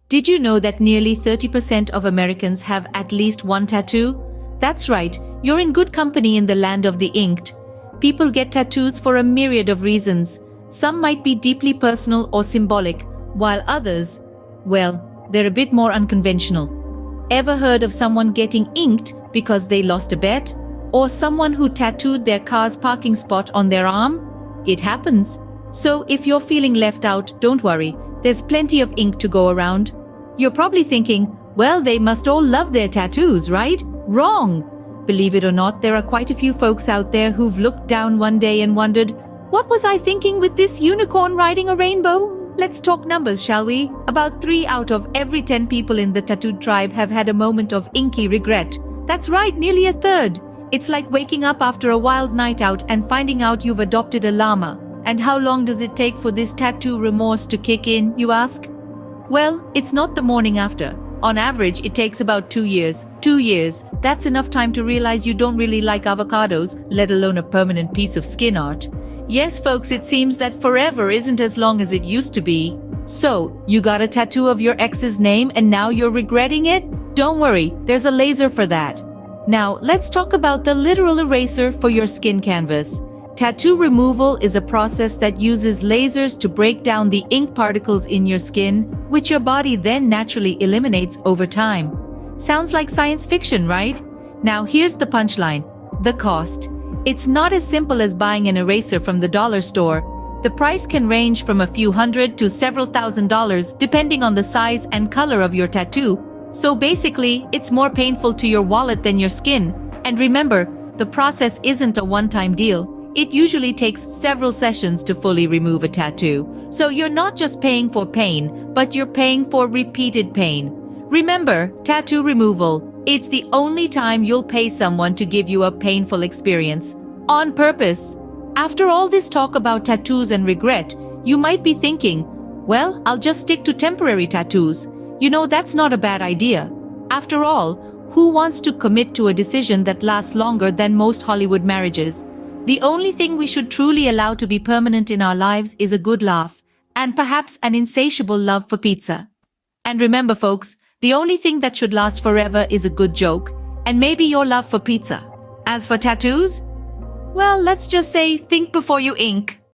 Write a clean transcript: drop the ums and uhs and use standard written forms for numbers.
Did you know that nearly 30% of Americans have at least one tattoo? That's right, you're in good company in the land of the inked. People get tattoos for a myriad of reasons. Some might be deeply personal or symbolic, while others, well, they're a bit more unconventional. Ever heard of someone getting inked because they lost a bet? Or someone who tattooed their car's parking spot on their arm? It happens. So if you're feeling left out, don't worry. There's plenty of ink to go around. You're probably thinking, well, they must all love their tattoos, right? Wrong! Believe it or not, there are quite a few folks out there who've looked down one day and wondered, what was I thinking with this unicorn riding a rainbow? Let's talk numbers, shall we? About 3 out of every 10 people in the tattooed tribe have had a moment of inky regret. That's right, nearly a third. It's like waking up after a wild night out and finding out you've adopted a llama. And how long does it take for this tattoo remorse to kick in, you ask? Well, it's not the morning after. On average, it takes about 2 years. 2 years, that's enough time to realize you don't really like avocados, let alone a permanent piece of skin art. Yes, folks, it seems that forever isn't as long as it used to be. So, you got a tattoo of your ex's name and now you're regretting it? Don't worry, there's a laser for that. Now, let's talk about the literal eraser for your skin canvas. Tattoo removal is a process that uses lasers to break down the ink particles in your skin, which your body then naturally eliminates over time. Sounds like science fiction, right? Now here's the punchline: the cost. It's not as simple as buying an eraser from the dollar store. The price can range from a few hundred to several $1,000s depending on the size and color of your tattoo. So basically, it's more painful to your wallet than your skin. And remember, the process isn't a one-time deal. It usually takes several sessions to fully remove a tattoo. So you're not just paying for pain, but you're paying for repeated pain. Remember, tattoo removal, it's the only time you'll pay someone to give you a painful experience. On purpose. After all this talk about tattoos and regret, you might be thinking, well, I'll just stick to temporary tattoos. You know, that's not a bad idea. After all, who wants to commit to a decision that lasts longer than most Hollywood marriages? The only thing we should truly allow to be permanent in our lives is a good laugh, and perhaps an insatiable love for pizza. And remember, folks, the only thing that should last forever is a good joke, and maybe your love for pizza. As for tattoos, well, let's just say think before you ink.